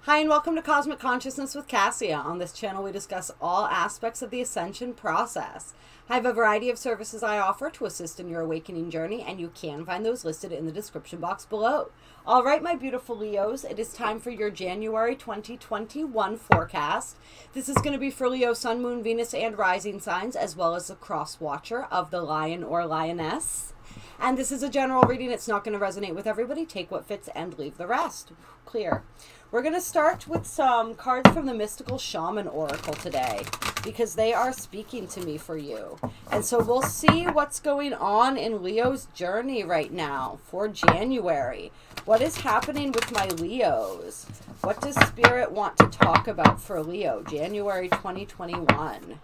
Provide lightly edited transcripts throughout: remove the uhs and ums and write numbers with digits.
Hi and welcome to Cosmic Consciousness with Cassia. On this channel we discuss all aspects of the ascension process. I have a variety of services I offer to assist in your awakening journey, and you can find those listed in the description box below. All right, my beautiful Leos, it is time for your January 2021 forecast. This is going to be for Leo, Sun, Moon, Venus, and Rising signs, as well as the cross watcher of the Lion or Lioness. And this is a general reading. It's not going to resonate with everybody. Take what fits and leave the rest. Clear. We're going to start with some cards from the Mystical Shaman Oracle today, because they are speaking to me for you. And so we'll see what's going on in Leo's journey right now for January. What is happening with my Leos? What does Spirit want to talk about for Leo, January 2021?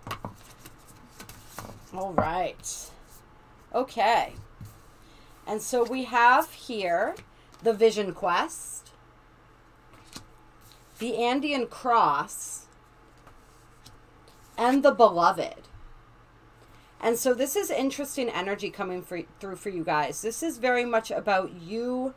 All right. Okay. And so we have here the Vision Quest, the Andean Cross, and the Beloved. And so this is interesting energy coming through for you guys. This is very much about you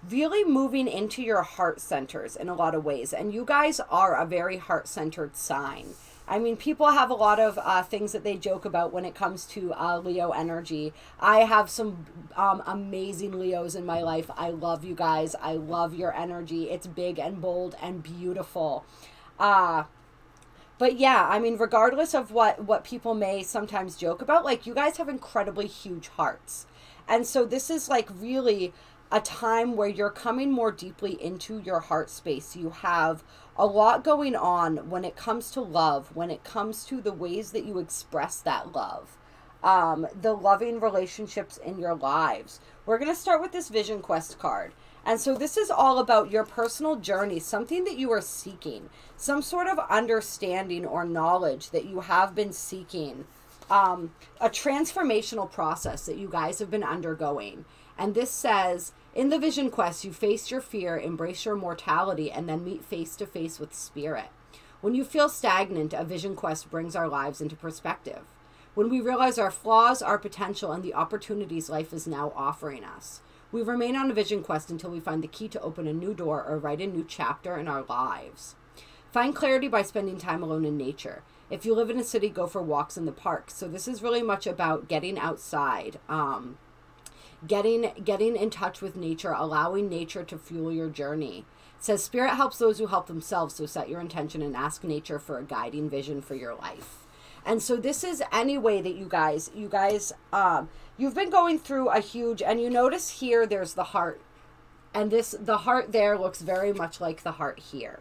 really moving into your heart centers in a lot of ways. And you guys are a very heart-centered sign. I mean, people have a lot of things that they joke about when it comes to Leo energy. I have some amazing Leos in my life. I love you guys. I love your energy. It's big and bold and beautiful. But yeah, I mean, regardless of what people may sometimes joke about, like, you guys have incredibly huge hearts. And so this is like really a time where you're coming more deeply into your heart space. You have a lot going on when it comes to love, when it comes to the ways that you express that love, the loving relationships in your lives. We're going to start with this Vision Quest card. And so this is all about your personal journey, something that you are seeking, some sort of understanding or knowledge that you have been seeking, a transformational process that you guys have been undergoing. And this says, in the Vision Quest, you face your fear, embrace your mortality, and then meet face to face with Spirit. When you feel stagnant, a Vision Quest brings our lives into perspective. When we realize our flaws, our potential, and the opportunities life is now offering us. We remain on a Vision Quest until we find the key to open a new door or write a new chapter in our lives. Find clarity by spending time alone in nature. If you live in a city, go for walks in the park. So this is really much about getting outside, getting in touch with nature, allowing nature to fuel your journey. It says Spirit helps those who help themselves, so set your intention and ask nature for a guiding vision for your life. And so this is any way that you guys you've been going through a huge, and you notice here there's the heart, and the heart there looks very much like the heart here.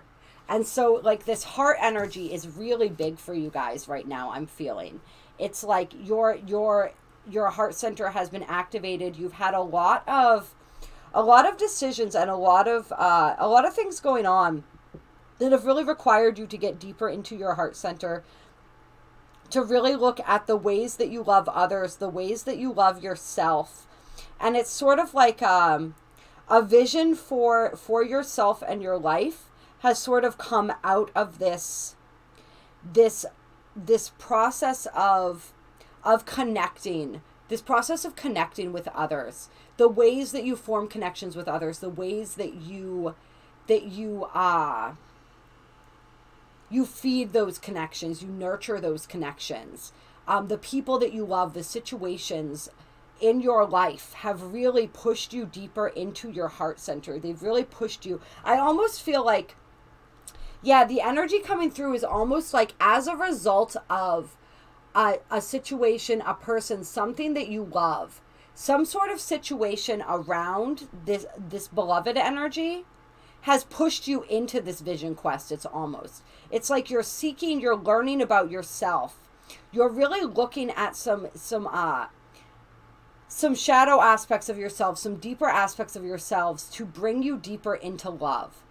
And so like this heart energy is really big for you guys right now. I'm feeling it's like your heart center has been activated. You've had a lot of decisions and a lot of things going on that have really required you to get deeper into your heart center, to really look at the ways that you love others, the ways that you love yourself. And it's sort of like a vision for yourself and your life has sort of come out of this process of connecting, this process of connecting with others, the ways that you form connections with others, the ways that you feed those connections, you nurture those connections. The people that you love, the situations in your life have really pushed you deeper into your heart center. They've really pushed you. I almost feel like, yeah, the energy coming through is almost like as a result of a situation, a person, something that you love, some sort of situation around this beloved energy has pushed you into this Vision Quest. It's like you're seeking, you're learning about yourself. You're really looking at some shadow aspects of yourself, some deeper aspects of yourselves to bring you deeper into love.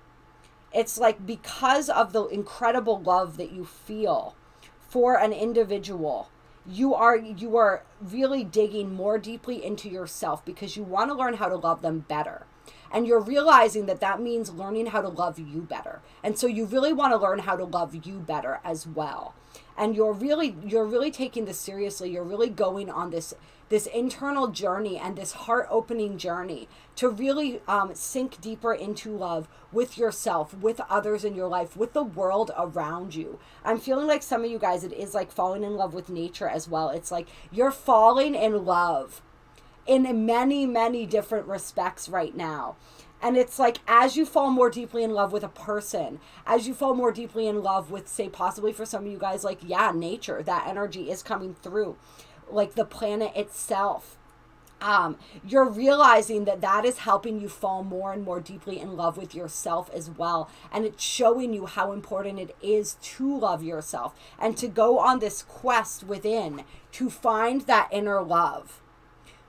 It's like because of the incredible love that you feel for an individual, you are really digging more deeply into yourself because you want to learn how to love them better. And you're realizing that that means learning how to love you better. And so you really want to learn how to love you better as well. And you're really taking this seriously. You're really going on this internal journey and this heart-opening journey to really sink deeper into love with yourself, with others in your life, with the world around you. I'm feeling like some of you guys, it is like falling in love with nature as well. It's like you're falling in love in many, many different respects right now. And it's like, as you fall more deeply in love with a person, as you fall more deeply in love with, say, possibly for some of you guys, like, yeah, nature, that energy is coming through, like the planet itself. You're realizing that that is helping you fall more and more deeply in love with yourself as well. And it's showing you how important it is to love yourself and to go on this quest within to find that inner love,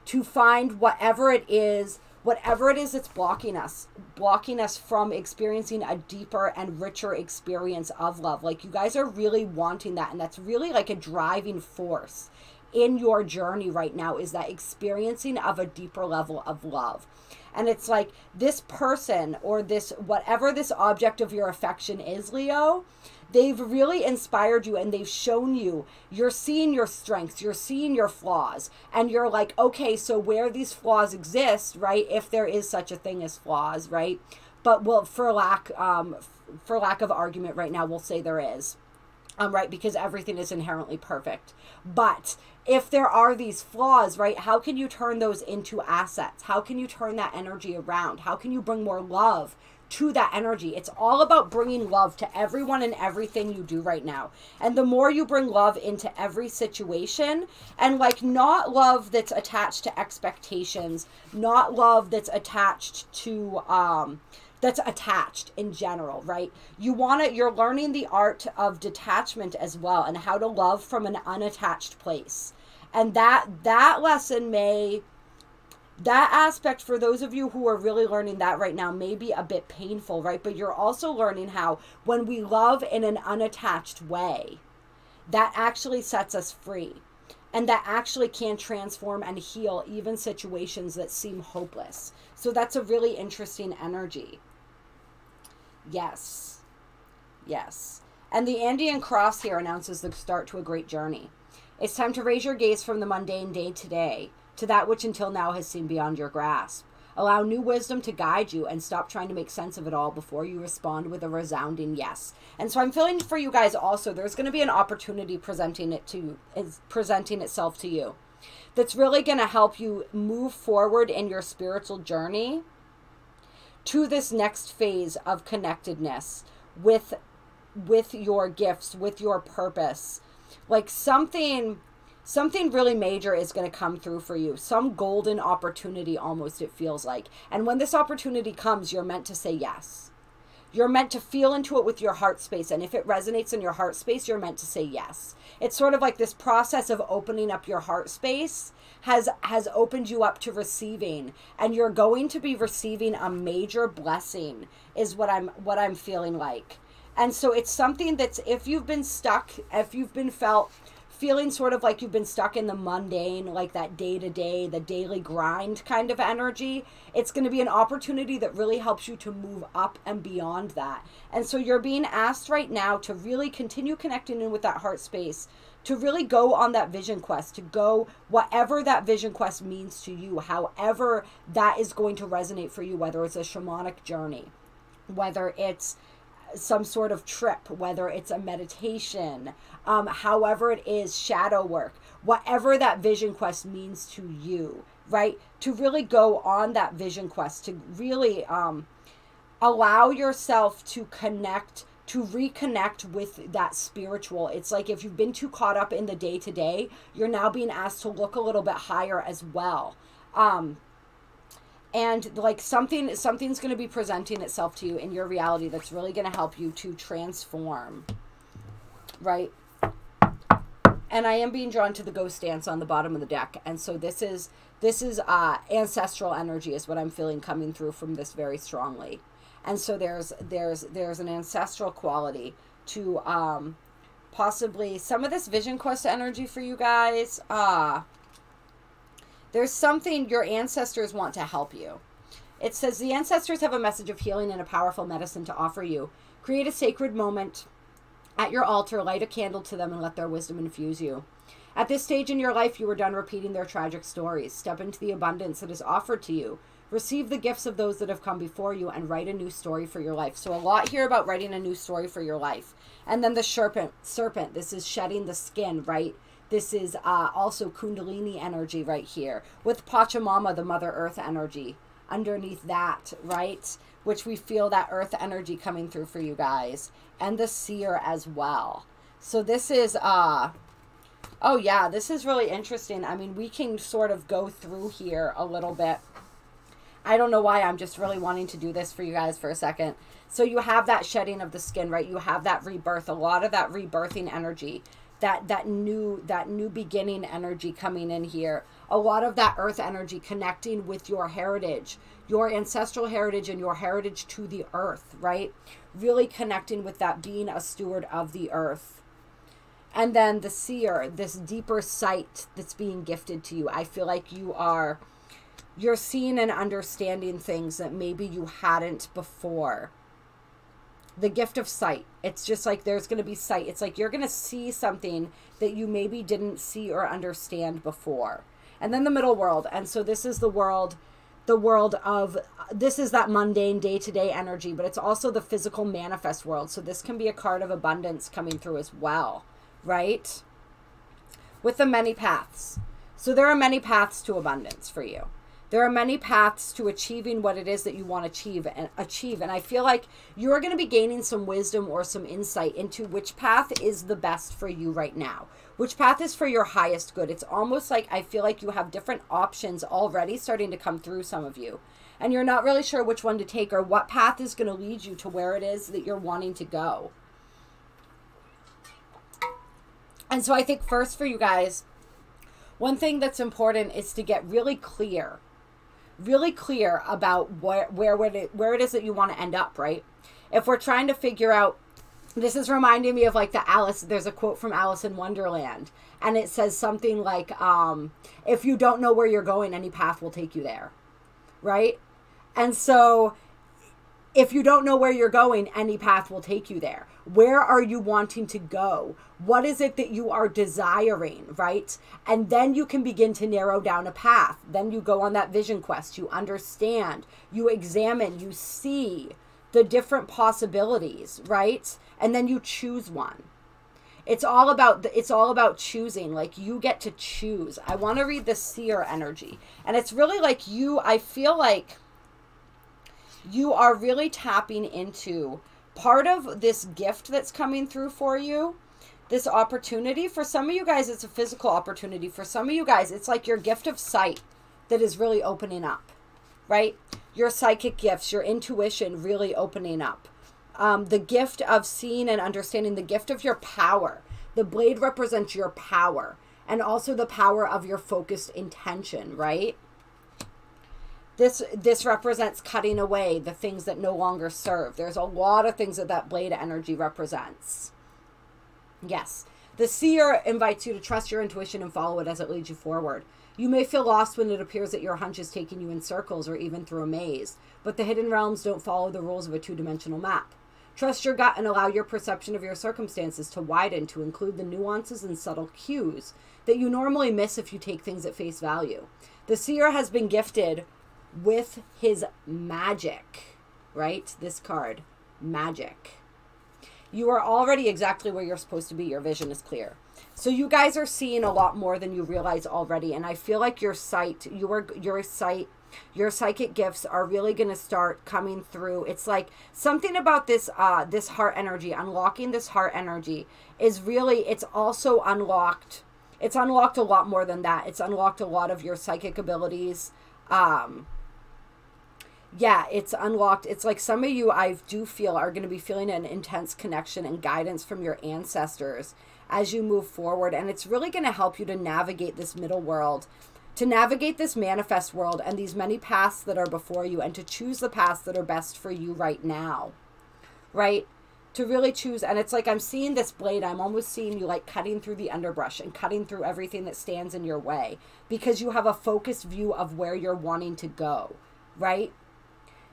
to find whatever it is that's blocking us from experiencing a deeper and richer experience of love. Like, you guys are really wanting that, and that's really like a driving force in your journey right now, is that experiencing of a deeper level of love. And it's like this person or this, whatever this object of your affection is, Leo, they've really inspired you and they've shown you, you're seeing your strengths, you're seeing your flaws, and you're like, okay, so where these flaws exist, right? If there is such a thing as flaws, right? But well, for lack of argument right now, we'll say there is, right? Because everything is inherently perfect. But if there are these flaws, right, how can you turn those into assets? How can you turn that energy around? How can you bring more love to that energy? It's all about bringing love to everyone and everything you do right now. And the more you bring love into every situation, and like, not love that's attached to expectations, not love that's attached to that's attached in general, right? You're learning the art of detachment as well, and how to love from an unattached place. And that lesson that aspect, for those of you who are really learning that right now, may be a bit painful, right? But you're also learning how when we love in an unattached way, that actually sets us free. And that actually can transform and heal even situations that seem hopeless. So that's a really interesting energy. Yes. Yes. And the Andean cross here announces the start to a great journey. It's time to raise your gaze from the mundane day to day to that which until now has seemed beyond your grasp. Allow new wisdom to guide you and stop trying to make sense of it all before you respond with a resounding yes. And so I'm feeling for you guys also, there's going to be an opportunity presenting itself to you that's really going to help you move forward in your spiritual journey to this next phase of connectedness with your gifts, with your purpose. Like something really major is going to come through for you. Some golden opportunity almost, it feels like. And when this opportunity comes, you're meant to say yes. You're meant to feel into it with your heart space. And if it resonates in your heart space, you're meant to say yes. It's sort of like this process of opening up your heart space has opened you up to receiving. And you're going to be receiving a major blessing is what I'm feeling like. And so it's something that's, if you've been stuck, if you've been feeling sort of like you've been stuck in the mundane, like that day-to-day, the daily grind kind of energy, it's going to be an opportunity that really helps you to move up and beyond that. And so you're being asked right now to really continue connecting in with that heart space, to really go on that vision quest, to go whatever that vision quest means to you, however that is going to resonate for you, whether it's a shamanic journey, whether it's some sort of trip, whether it's a meditation, however it is, shadow work, whatever that vision quest means to you, right? To really go on that vision quest, to really allow yourself to connect, to reconnect with that spiritual. It's like if you've been too caught up in the day-to-day, you're now being asked to look a little bit higher as well. And like something's going to be presenting itself to you in your reality that's really going to help you to transform, right? And I am being drawn to the ghost dance on the bottom of the deck. And so this is ancestral energy is what I'm feeling coming through from this very strongly. And so there's an ancestral quality to possibly some of this vision quest energy for you guys. There's something your ancestors want to help you. It says, the ancestors have a message of healing and a powerful medicine to offer you. Create a sacred moment at your altar, light a candle to them, and let their wisdom infuse you. At this stage in your life, you are done repeating their tragic stories. Step into the abundance that is offered to you. Receive the gifts of those that have come before you and write a new story for your life. So a lot here about writing a new story for your life. And then the serpent, this is shedding the skin, right? This is also Kundalini energy right here. With Pachamama, the Mother Earth energy underneath that, right? Which we feel that earth energy coming through for you guys. And the seer as well. So this is, oh yeah, this is really interesting. I mean, we can sort of go through here a little bit. I don't know why, I'm just really wanting to do this for you guys for a second. So you have that shedding of the skin, right? You have that rebirth, a lot of that rebirthing energy, that new beginning energy coming in here. A lot of that earth energy connecting with your heritage, your ancestral heritage and your heritage to the earth, right? Really connecting with that, being a steward of the earth. And then the seer, this deeper sight that's being gifted to you. I feel like you're seeing and understanding things that maybe you hadn't before. The gift of sight. It's just like there's going to be sight. It's like you're going to see something that you maybe didn't see or understand before. And then the middle world. And so this is the world of, this is that mundane day-to-day energy, but it's also the physical manifest world. So this can be a card of abundance coming through as well, right? With the many paths. So there are many paths to abundance for you. There are many paths to achieving what it is that you want to achieve. And I feel like you're going to be gaining some wisdom or some insight into which path is the best for you right now. Which path is for your highest good. It's almost like I feel like you have different options already starting to come through, some of you. And you're not really sure which one to take or what path is going to lead you to where it is that you're wanting to go. And so I think first for you guys, one thing that's important is to get really clear about where it is that you want to end up, right? If we're trying to figure out, this is reminding me of like there's a quote from Alice in Wonderland, and it says something like, if you don't know where you're going, any path will take you there, right? And so if you don't know where you're going, any path will take you there. Where are you wanting to go? What is it that you are desiring, right? And then you can begin to narrow down a path. Then you go on that vision quest. You understand, you examine, you see the different possibilities, right? And then you choose one. It's all about choosing. Like, you get to choose. I want to read the seer energy. And it's really like I feel like you are really tapping into part of this gift that's coming through for you, this opportunity. For some of you guys, it's a physical opportunity. For some of you guys, it's like your gift of sight that is really opening up, right? Your psychic gifts, your intuition really opening up. The gift of seeing and understanding, the gift of your power. The blade represents your power and also the power of your focused intention, right? This represents cutting away the things that no longer serve. There's a lot of things that blade energy represents. Yes. The seer invites you to trust your intuition and follow it as it leads you forward. You may feel lost when it appears that your hunch is taking you in circles or even through a maze, but the hidden realms don't follow the rules of a two-dimensional map. Trust your gut and allow your perception of your circumstances to widen, to include the nuances and subtle cues that you normally miss if you take things at face value. The seer has been gifted with his magic, right? This card, magic. You are already exactly where you're supposed to be. Your vision is clear. So you guys are seeing a lot more than you realize already. And I feel like your sight, your psychic gifts are really going to start coming through. It's like something about this, this heart energy, unlocking this heart energy is really, it's also unlocked. It's unlocked a lot more than that. It's unlocked a lot of your psychic abilities. Yeah, it's unlocked. It's like some of you, I do feel, are going to be feeling an intense connection and guidance from your ancestors as you move forward. And it's really going to help you to navigate this middle world, to navigate this manifest world and these many paths that are before you, and to choose the paths that are best for you right now, right? To really choose. And it's like I'm seeing this blade. I'm almost seeing you like cutting through the underbrush and cutting through everything that stands in your way, because you have a focused view of where you're wanting to go, right?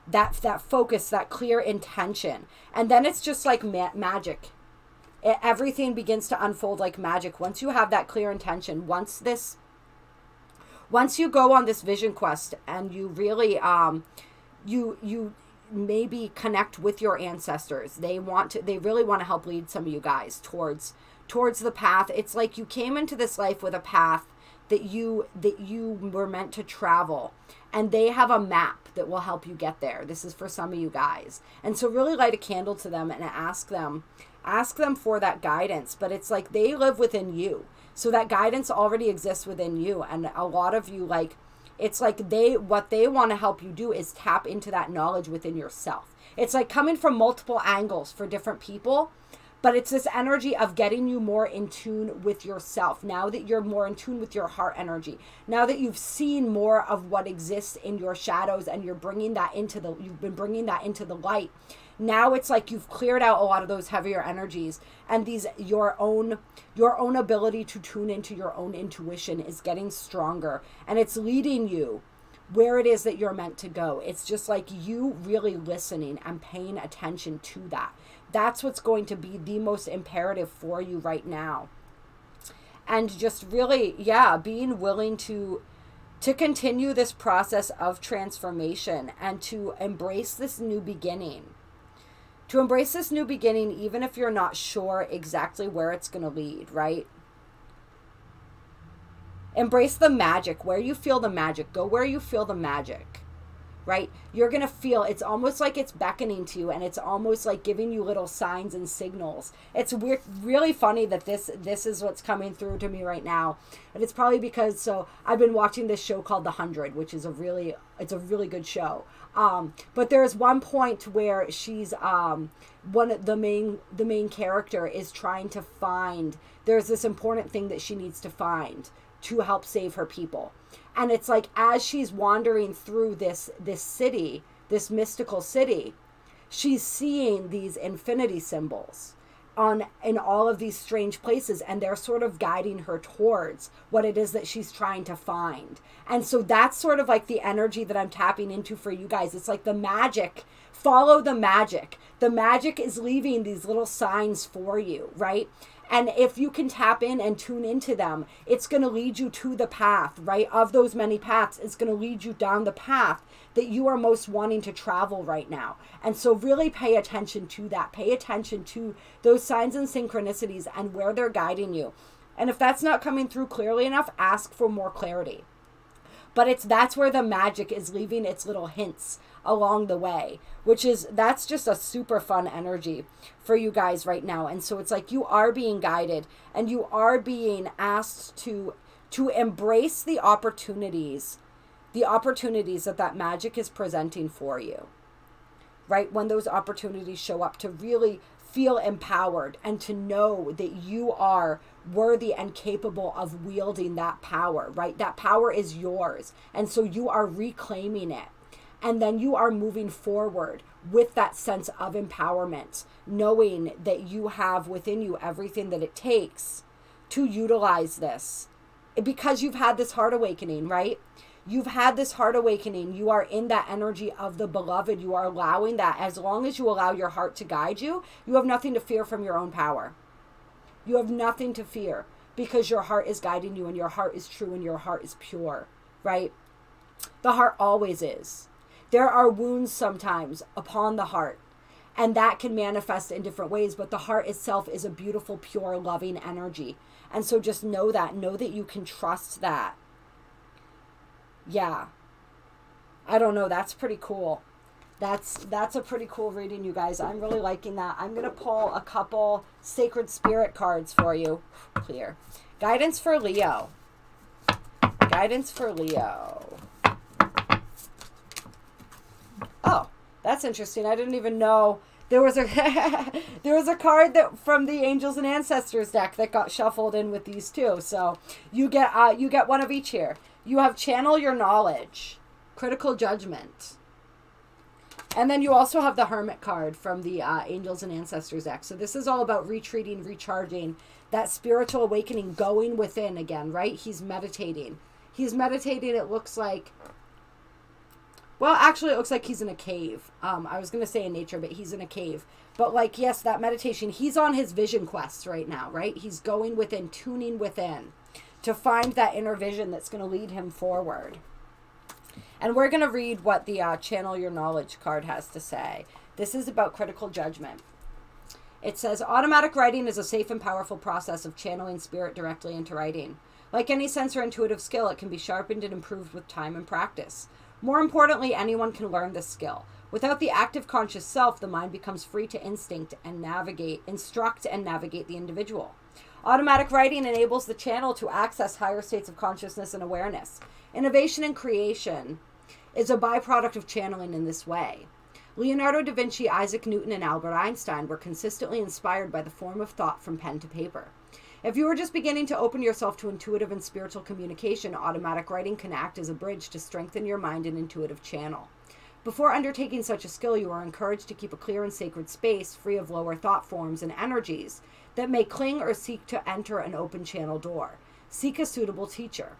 that focus, that clear intention. And then it's just like magic. Everything begins to unfold like magic. Once you have that clear intention, once you go on this vision quest and you really, you maybe connect with your ancestors. They really want to help lead some of you guys towards the path. It's like you came into this life with a path that you were meant to travel, and they have a map that will help you get there. This is for some of you guys. And so really light a candle to them and ask them for that guidance. But it's like they live within you. So that guidance already exists within you. And a lot of you, like, it's like what they want to help you do is tap into that knowledge within yourself. It's like coming from multiple angles for different people, but it's this energy of getting you more in tune with yourself. Now that you're more in tune with your heart energy, now that you've seen more of what exists in your shadows and you've been bringing that into the light. Now it's like you've cleared out a lot of those heavier energies, and your own ability to tune into your own intuition is getting stronger, and it's leading you where it is that you're meant to go. It's just like you really listening and paying attention to that. That's what's going to be the most imperative for you right now. And just really, yeah, being willing to continue this process of transformation and to embrace this new beginning. To embrace this new beginning, even if you're not sure exactly where it's going to lead, right? Embrace the magic. Where you feel the magic. Go where you feel the magic, right? You're going to feel, it's almost like it's beckoning to you, and it's almost like giving you little signs and signals. It's weird, really funny that this is what's coming through to me right now. And it's probably because, so I've been watching this show called The 100, which is it's a really good show. But there's one point where she's, the main character is trying to find, there's this important thing that she needs to find to help save her people. And it's like, as she's wandering through this city, this mystical city, she's seeing these infinity symbols in all of these strange places, and they're sort of guiding her towards what it is that she's trying to find. And so that's sort of like the energy that I'm tapping into for you guys. It's like the magic, follow the magic. The magic is leaving these little signs for you, right? And if you can tap in and tune into them, it's going to lead you to the path, right? Of those many paths, it's going to lead you down the path that you are most wanting to travel right now. And so really pay attention to that. Pay attention to those signs and synchronicities and where they're guiding you. And if that's not coming through clearly enough, ask for more clarity. But that's where the magic is leaving its little hints along the way, that's just a super fun energy for you guys right now. And so it's like you are being guided, and you are being asked to embrace the opportunities that magic is presenting for you, right? When those opportunities show up, to really feel empowered and to know that you are worthy and capable of wielding that power, right? That power is yours. And so you are reclaiming it. And then you are moving forward with that sense of empowerment, knowing that you have within you everything that it takes to utilize this. Because you've had this heart awakening, right? You've had this heart awakening. You are in that energy of the beloved. You are allowing that. As long as you allow your heart to guide you, you have nothing to fear from your own power. You have nothing to fear because your heart is guiding you, and your heart is true, and your heart is pure, right? The heart always is. There are wounds sometimes upon the heart, and that can manifest in different ways, but the heart itself is a beautiful, pure, loving energy. And so just know that you can trust that. Yeah. I don't know. That's pretty cool. That's a pretty cool reading, you guys. I'm really liking that. I'm going to pull a couple sacred spirit cards for you. Clear. Guidance for Leo. Guidance for Leo. Oh, that's interesting. I didn't even know there was a card that from the Angels and Ancestors deck that got shuffled in with these two. So you get one of each here. You have Channel Your Knowledge, Critical Judgment, and then you also have the Hermit card from the Angels and Ancestors deck. So this is all about retreating, recharging, that spiritual awakening, going within again, right? He's meditating. It looks like. Well, actually, it looks like he's in a cave. I was going to say in nature, but he's in a cave. But like, yes, that meditation, he's on his vision quest right now, right? He's going within, tuning within to find that inner vision that's going to lead him forward. And we're going to read what the Channel Your Knowledge card has to say. This is about critical judgment. It says, automatic writing is a safe and powerful process of channeling spirit directly into writing. Like any sense or intuitive skill, it can be sharpened and improved with time and practice. More importantly, anyone can learn this skill. Without the active conscious self, the mind becomes free to instruct and navigate the individual. Automatic writing enables the channel to access higher states of consciousness and awareness. Innovation and creation is a byproduct of channeling in this way. Leonardo da Vinci, Isaac Newton, and Albert Einstein were consistently inspired by the form of thought from pen to paper. If you are just beginning to open yourself to intuitive and spiritual communication, automatic writing can act as a bridge to strengthen your mind and intuitive channel. Before undertaking such a skill, you are encouraged to keep a clear and sacred space, free of lower thought forms and energies that may cling or seek to enter an open channel door. Seek a suitable teacher.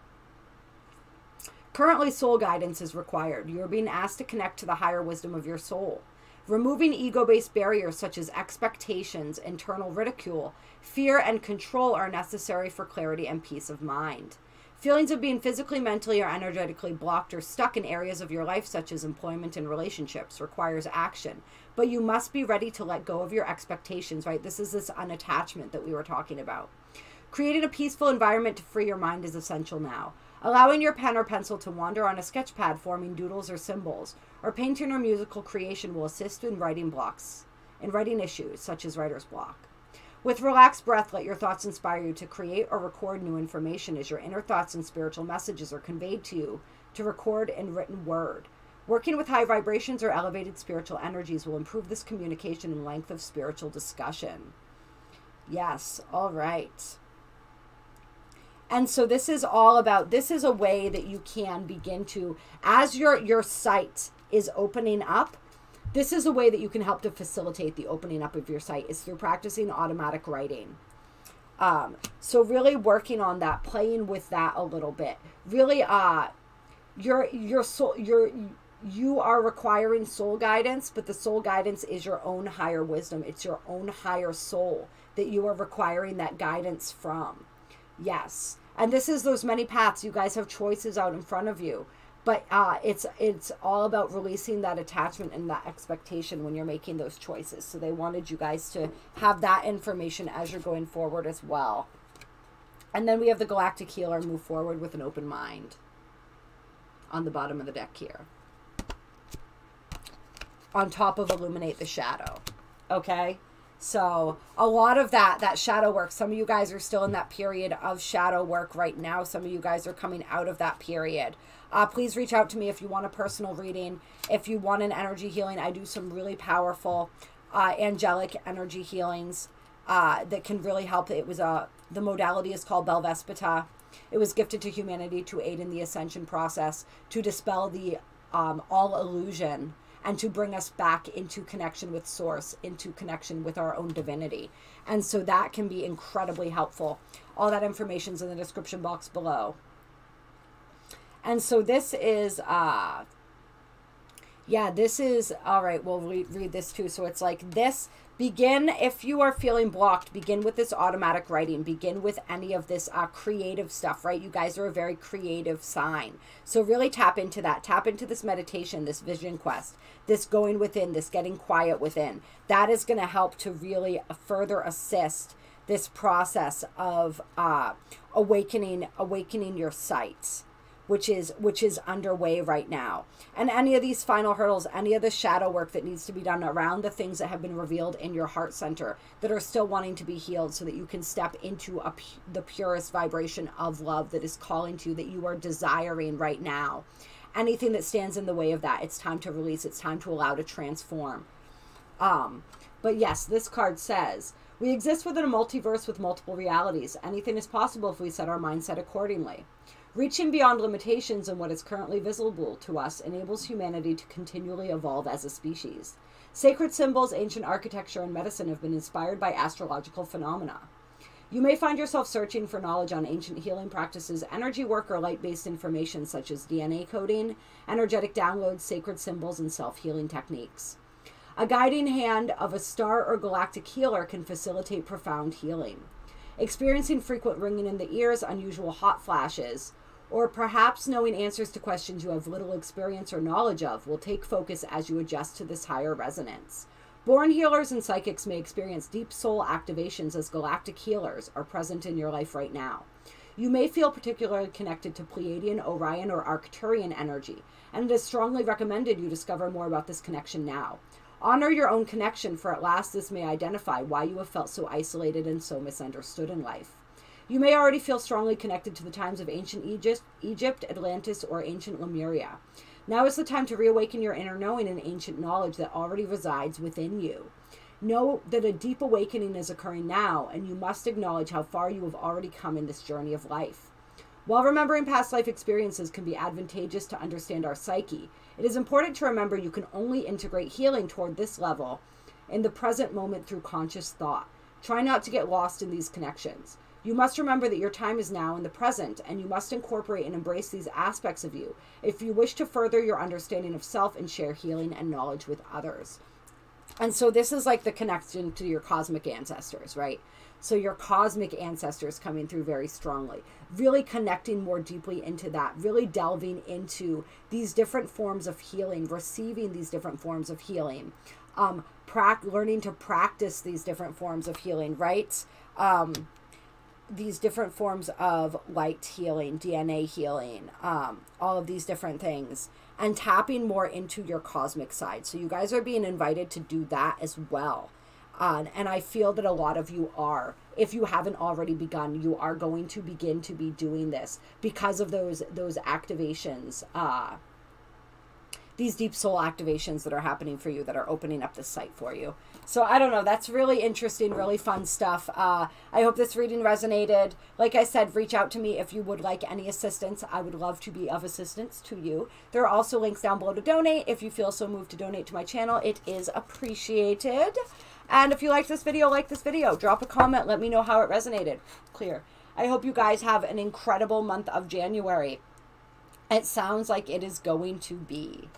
Currently, soul guidance is required. You are being asked to connect to the higher wisdom of your soul. Removing ego-based barriers such as expectations, internal ridicule, fear, and control are necessary for clarity and peace of mind. Feelings of being physically, mentally, or energetically blocked or stuck in areas of your life such as employment and relationships requires action. But you must be ready to let go of your expectations, right? This is this unattachment that we were talking about. Creating a peaceful environment to free your mind is essential now. Allowing your pen or pencil to wander on a sketch pad forming doodles or symbols, or painting or musical creation will assist in writing issues such as writer's block. With relaxed breath, let your thoughts inspire you to create or record new information as your inner thoughts and spiritual messages are conveyed to you to record in written word. Working with high vibrations or elevated spiritual energies will improve this communication and length of spiritual discussion. Yes, all right. And so this is all about, this is a way that you can begin to, as your sight is opening up, this is a way that you can help to facilitate the opening up of your sight is through practicing automatic writing. So really working on that, playing with that a little bit. Really, your soul, you are requiring soul guidance, but the soul guidance is your own higher wisdom. It's your own higher soul that you are requiring that guidance from. Yes. And this is those many paths. You guys have choices out in front of you. But it's all about releasing that attachment and that expectation when you're making those choices. So they wanted you guys to have that information as you're going forward as well. And then we have the Galactic Healer, move forward with an open mind on the bottom of the deck here. On top of Illuminate the Shadow. Okay? So a lot of that shadow work, some of you guys are still in that period of shadow work right now. Some of you guys are coming out of that period. Please reach out to me if you want a personal reading. If you want an energy healing, I do some really powerful angelic energy healings that can really help. It was the modality is called Belvaspata. It was gifted to humanity to aid in the ascension process, to dispel the all illusion, and to bring us back into connection with source, into connection with our own divinity. And so that can be incredibly helpful. All that information is in the description box below. And so this is, this is, all right, we'll read this too. So it's like this, begin, if you are feeling blocked, begin with this automatic writing. Begin with any of this creative stuff, right? You guys are a very creative sign. So really tap into that. Tap into this meditation, this vision quest, this going within, this getting quiet within. That is going to help to really further assist this process of awakening your sight, which is underway right now. And any of these final hurdles, any of the shadow work that needs to be done around the things that have been revealed in your heart center that are still wanting to be healed, so that you can step into the purest vibration of love that is calling to you, that you are desiring right now. Anything that stands in the way of that, it's time to release. It's time to allow to transform. But yes, this card says, we exist within a multiverse with multiple realities. Anything is possible if we set our mindset accordingly. Reaching beyond limitations in what is currently visible to us enables humanity to continually evolve as a species. Sacred symbols, ancient architecture, and medicine have been inspired by astrological phenomena. You may find yourself searching for knowledge on ancient healing practices, energy work, or light-based information such as DNA coding, energetic downloads, sacred symbols, and self-healing techniques. A guiding hand of a star or galactic healer can facilitate profound healing. Experiencing frequent ringing in the ears, unusual hot flashes, or perhaps knowing answers to questions you have little experience or knowledge of will take focus as you adjust to this higher resonance. Born healers and psychics may experience deep soul activations as galactic healers are present in your life right now. You may feel particularly connected to Pleiadian, Orion, or Arcturian energy, and it is strongly recommended you discover more about this connection now. Honor your own connection, for at last this may identify why you have felt so isolated and so misunderstood in life. You may already feel strongly connected to the times of ancient Egypt, Atlantis, or ancient Lemuria. Now is the time to reawaken your inner knowing and ancient knowledge that already resides within you. Know that a deep awakening is occurring now, and you must acknowledge how far you have already come in this journey of life. While remembering past life experiences can be advantageous to understand our psyche, it is important to remember you can only integrate healing toward this level in the present moment through conscious thought. Try not to get lost in these connections. You must remember that your time is now in the present, and you must incorporate and embrace these aspects of you if you wish to further your understanding of self and share healing and knowledge with others. And so this is like the connection to your cosmic ancestors, right? So your cosmic ancestors coming through very strongly, really connecting more deeply into that, really delving into these different forms of healing, receiving these different forms of healing, learning to practice these different forms of healing, right? These different forms of light healing, DNA healing, all of these different things, and tapping more into your cosmic side. So you guys are being invited to do that as well. And I feel that a lot of you are. If you haven't already begun, you are going to begin to be doing this because of those activations, these deep soul activations that are happening for you, that are opening up the site for you. So I don't know, that's really interesting, really fun stuff. I hope this reading resonated. Like I said, reach out to me if you would like any assistance. I would love to be of assistance to you. There are also links down below to donate. If you feel so moved to donate to my channel, it is appreciated. And if you like this video, drop a comment. Let me know how it resonated. Clear. I hope you guys have an incredible month of January. It sounds like it is going to be.